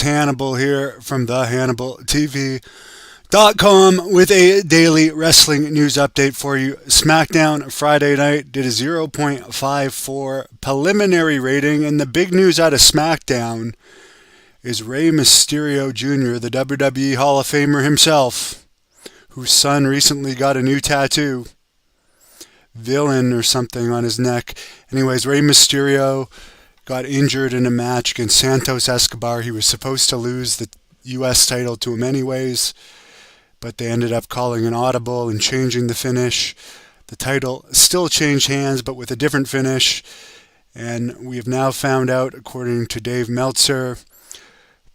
Hannibal here from the Hannibal TV.com with a daily wrestling news update for you. Smackdown Friday night did a 0.54 preliminary rating, and the big news out of Smackdown is Rey Mysterio Jr., the WWE Hall of Famer himself, whose son recently got a new tattoo, villain or something on his neck. Anyways, Rey Mysterio got injured in a match against Santos Escobar. He was supposed to lose the U.S. title to him anyways, but they ended up calling an audible and changing the finish. The title still changed hands, but with a different finish. And we have now found out, according to Dave Meltzer,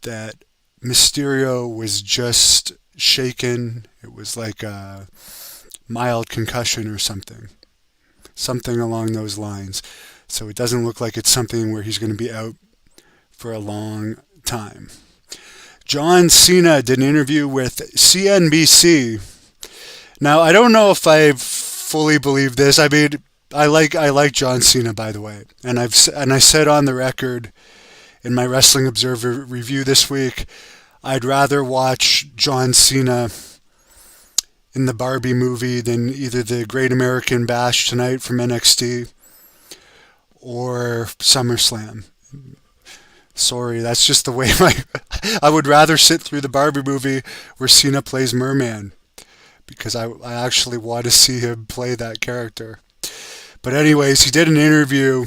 that Mysterio was just shaken. It was like a mild concussion or something along those lines. So it doesn't look like it's something where he's going to be out for a long time. John Cena did an interview with CNBC. Now, I don't know if I fully believe this. I mean, I like John Cena, by the way, and I said on the record in my Wrestling Observer review this week, I'd rather watch John Cena in the Barbie movie than either the Great American Bash tonight from NXT or SummerSlam. Sorry, that's just the way I would rather sit through the Barbie movie where Cena plays Merman, because I actually want to see him play that character. But anyways, he did an interview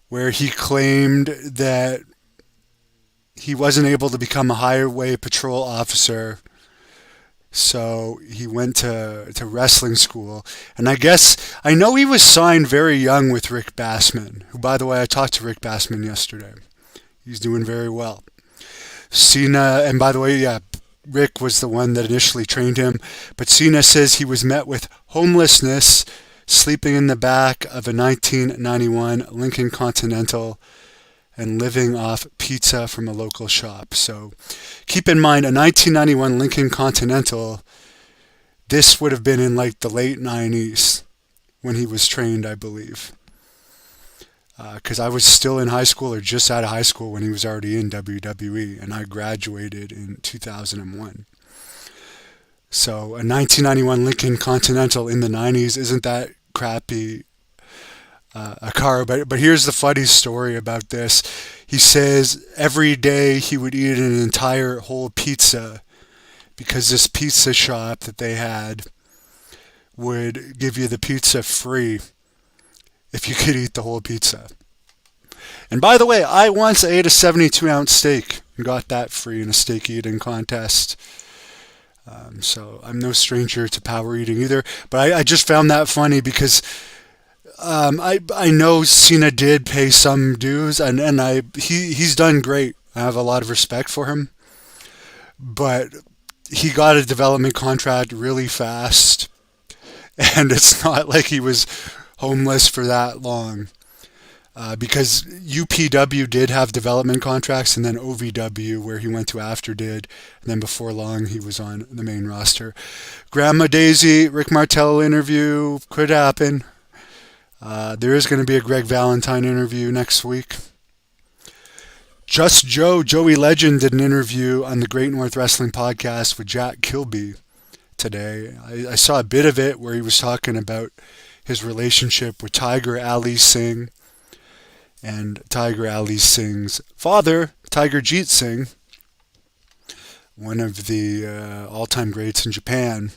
where he claimed that he wasn't able to become a highway patrol officer, so he went to wrestling school. And I know he was signed very young with Rick Bassman, who, by the way, I talked to Rick Bassman yesterday. He's doing very well. Cena, and by the way, yeah, Rick was the one that initially trained him, but Cena says he was met with homelessness, sleeping in the back of a 1991 Lincoln Continental and living off pizza from a local shop. So keep in mind, a 1991 Lincoln Continental, this would have been in like the late 90s when he was trained, I believe. Because I was still in high school or just out of high school when he was already in WWE, and I graduated in 2001. So a 1991 Lincoln Continental in the 90s isn't that crappy a car. But here's the funny story about this. He says every day he would eat an entire whole pizza because this pizza shop that they had would give you the pizza free if you could eat the whole pizza. And by the way, I once ate a 72-ounce steak and got that free in a steak eating contest. So I'm no stranger to power eating either. But I just found that funny because I know Cena did pay some dues, and he's done great. I have a lot of respect for him. But he got a development contract really fast, and it's not like he was homeless for that long. Because UPW did have development contracts, and then OVW, where he went to after, did. And then before long, he was on the main roster. Grandma Daisy, Rick Martello interview could happen. There is going to be a Greg Valentine interview next week. Just Joey Legend, did an interview on the Great North Wrestling Podcast with Jack Kilby today. I saw a bit of it where he was talking about his relationship with Tiger Ali Singh and Tiger Ali Singh's father, Tiger Jeet Singh, one of the all-time greats in Japan.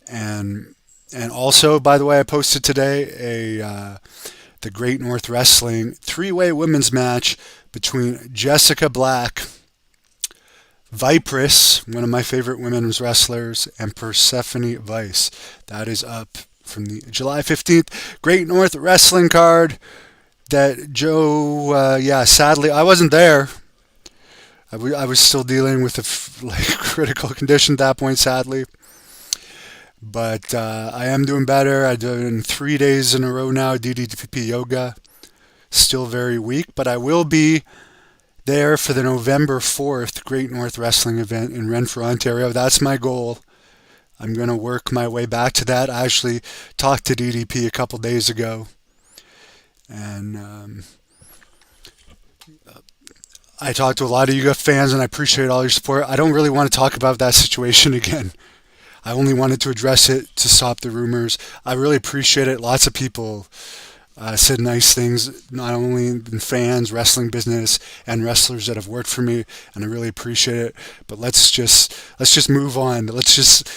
And also, by the way, I posted today the Great North Wrestling three-way women's match between Jessica Black, Vipress, one of my favorite women's wrestlers, and Persephone Vice. That is up from the July 15th Great North Wrestling card that Joe, sadly, I wasn't there. I was still dealing with a critical condition at that point, sadly. But I am doing better. I did it 3 days in a row now, DDP yoga. Still very weak, but I will be there for the November 4th Great North Wrestling event in Renfrew, Ontario. That's my goal. I'm going to work my way back to that. I actually talked to DDP a couple days ago, and I talked to a lot of you fans, and I appreciate all your support. I don't really want to talk about that situation again. I only wanted to address it to stop the rumors. I really appreciate it. Lots of people said nice things, not only in fans, wrestling business, and wrestlers that have worked for me, and I really appreciate it. But let's just move on. Let's just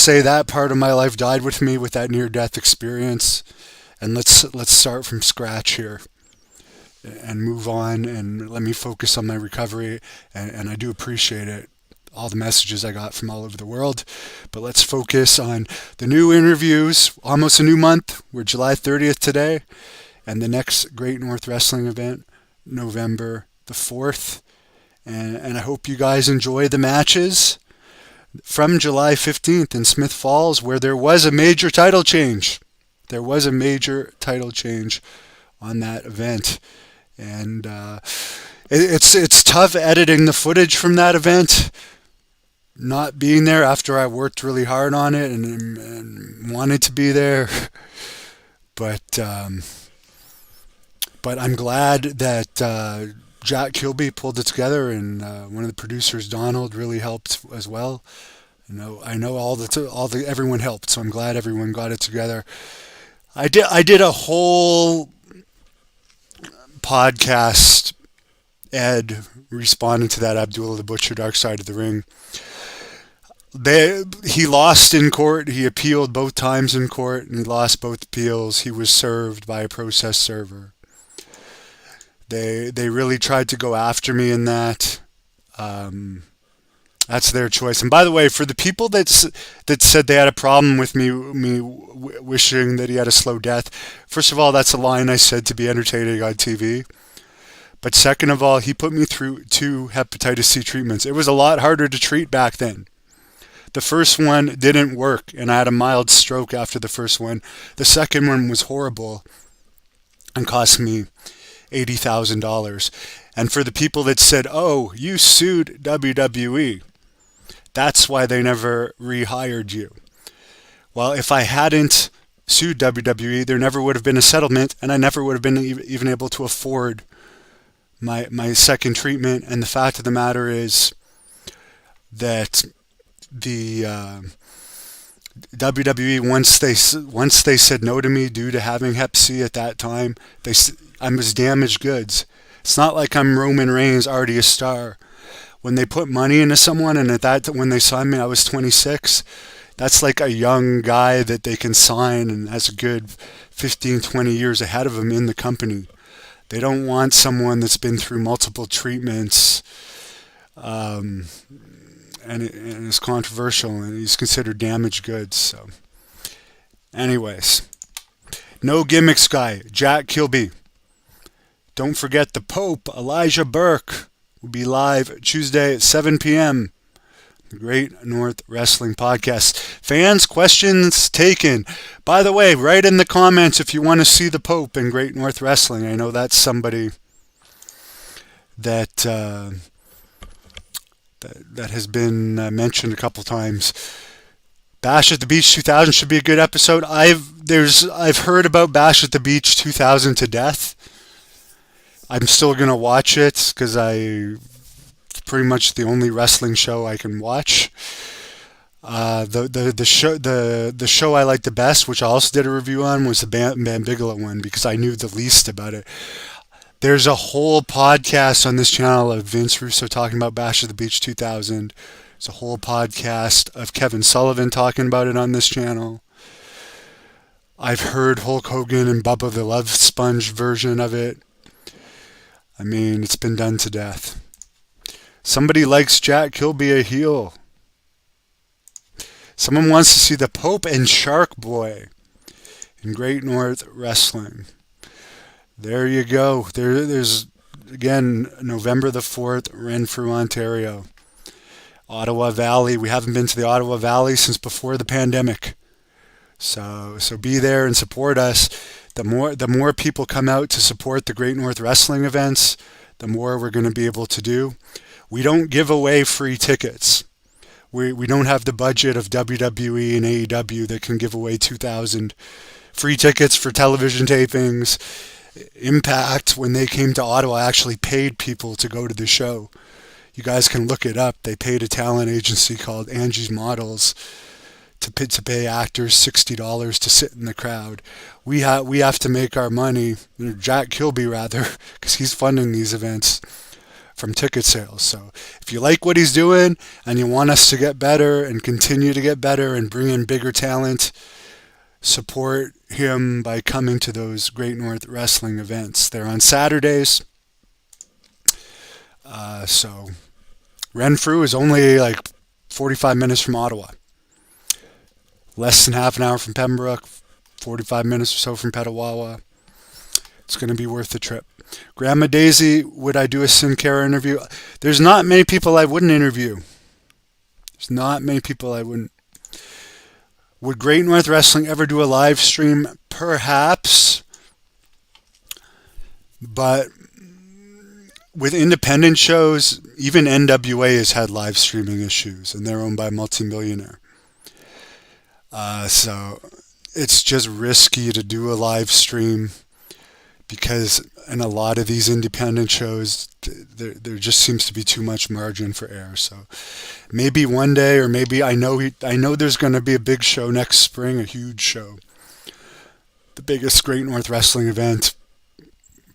say that part of my life died with me with that near-death experience, and let's start from scratch here and move on and let me focus on my recovery. And I do appreciate it, all the messages I got from all over the world. But let's focus on the new interviews. Almost a new month. We're July 30th today. And the next Great North Wrestling event, November the 4th. And I hope you guys enjoy the matches from July 15th in Smith Falls, where there was a major title change. There was a major title change on that event. And it's tough editing the footage from that event, not being there after I worked really hard on it and wanted to be there. But I'm glad that Jack Kilby pulled it together, and one of the producers, Donald, really helped as well. I know everyone helped, so I'm glad everyone got it together. I did a whole podcast, Ed, responding to that Abdullah the Butcher Dark Side of the Ring. He lost in court. He appealed both times in court, and he lost both appeals. He was served by a process server. They really tried to go after me in that. That's their choice. And by the way, for the people that said they had a problem with me wishing that he had a slow death, first of all, that's a line I said to be entertaining on TV. But second of all, he put me through 2 hepatitis C treatments. It was a lot harder to treat back then. The first one didn't work, and I had a mild stroke after the first one. The second one was horrible and cost me $80,000. And for the people that said, oh, you sued WWE, that's why they never rehired you. Well, if I hadn't sued WWE, there never would have been a settlement, and I never would have been even able to afford my second treatment. And the fact of the matter is that the WWE, once they said no to me due to having Hep C at that time, I was damaged goods. It's not like I'm Roman Reigns, already a star. When they put money into someone, and when they signed me, I was 26. That's like a young guy that they can sign and has a good 15, 20 years ahead of him in the company. They don't want someone that's been through multiple treatments, and it's controversial, and he's considered damaged goods. So, anyways, no gimmicks guy, Jack Kilby. Don't forget the Pope, Elijah Burke, will be live Tuesday at 7 p.m. The Great North Wrestling Podcast. Fans, questions taken. By the way, write in the comments if you want to see the Pope in Great North Wrestling. I know that's somebody that that has been mentioned a couple times. Bash at the Beach 2000 should be a good episode. I've heard about Bash at the Beach 2000 to death. I'm still gonna watch it because it's pretty much the only wrestling show I can watch. The show I liked the best, which I also did a review on, was the Bam Bigelow one because I knew the least about it. There's a whole podcast on this channel of Vince Russo talking about Bash at the Beach 2000. There's a whole podcast of Kevin Sullivan talking about it on this channel. I've heard Hulk Hogan and Bubba the Love Sponge version of it. I mean, it's been done to death. Somebody likes Jack Kilby a heel. Someone wants to see the Pope and Shark Boy in Great North Wrestling. There you go. There's, again, November the 4th, Renfrew, Ontario. Ottawa Valley. We haven't been to the Ottawa Valley since before the pandemic. So be there and support us. The more people come out to support the Great North Wrestling events, the more we're going to be able to do. We don't give away free tickets. We don't have the budget of WWE and AEW that can give away 2,000 free tickets for television tapings Impact, when they came to Ottawa, actually paid people to go to the show. You guys can look it up. They paid a talent agency called Angie's Models to pay actors $60 to sit in the crowd. We have to make our money, Jack Kilby rather, because he's funding these events from ticket sales. So if you like what he's doing and you want us to get better and continue to get better and bring in bigger talent, support him by coming to those Great North Wrestling events. They're on Saturdays. So Renfrew is only like 45 minutes from Ottawa. Less than half an hour from Pembroke, 45 minutes or so from Petawawa. It's going to be worth the trip. Grandma Daisy, would I do a Sin Cara interview? There's not many people I wouldn't interview. There's not many people I wouldn't. Would Great North Wrestling ever do a live stream? Perhaps. But with independent shows, even NWA has had live streaming issues, and they're owned by a multimillionaire. So it's just risky to do a live stream because in a lot of these independent shows, there just seems to be too much margin for error. So maybe one day, or maybe I know there's going to be a big show next spring, a huge show, the biggest Great North Wrestling event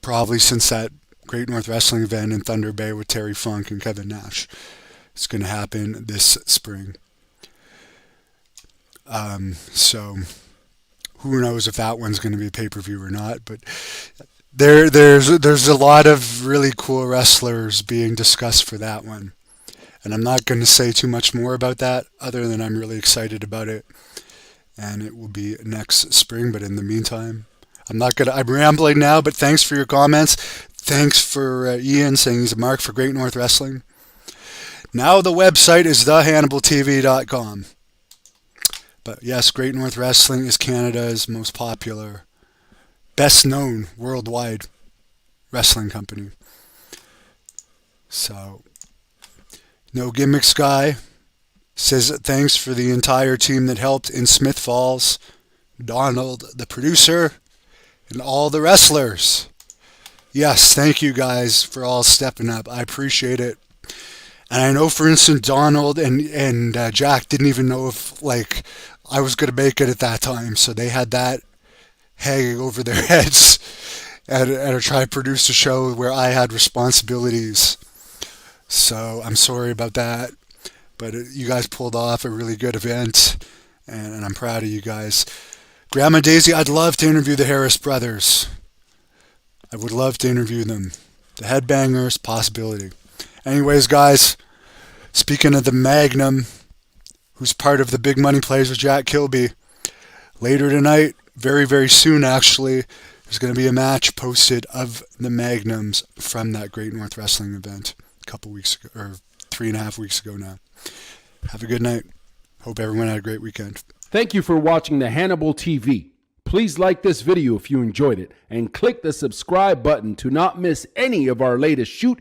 probably since that Great North Wrestling event in Thunder Bay with Terry Funk and Kevin Nash. It's going to happen this spring. So who knows if that one's going to be a pay-per-view or not, but there's a lot of really cool wrestlers being discussed for that one. And I'm not going to say too much more about that other than I'm really excited about it. And it will be next spring, but in the meantime, I'm rambling now, but thanks for your comments. Thanks for Ian saying he's a mark for Great North Wrestling. Now the website is thehannibaltv.com. But yes, Great North Wrestling is Canada's most popular, best known worldwide wrestling company. So, No Gimmicks Guy says thanks for the entire team that helped in Smith Falls, Donald, the producer, and all the wrestlers. Yes, thank you guys for all stepping up. I appreciate it. And I know, for instance, Donald and Jack didn't even know if I was going to make it at that time, so they had that hanging over their heads and try to produce a show where I had responsibilities. So I'm sorry about that, but you guys pulled off a really good event, and I'm proud of you guys. Grandma Daisy, I'd love to interview the Harris brothers. I would love to interview them. The Headbangers, possibility. Anyways, guys, speaking of the Magnum, who's part of the Big Money Plays with Jack Kilby, later tonight, very, very soon actually, there's going to be a match posted of the Magnums from that Great North Wrestling event a couple weeks ago, or 3.5 weeks ago now. Have a good night. Hope everyone had a great weekend. Thank you for watching the Hannibal TV. Please like this video if you enjoyed it, and click the subscribe button to not miss any of our latest shoot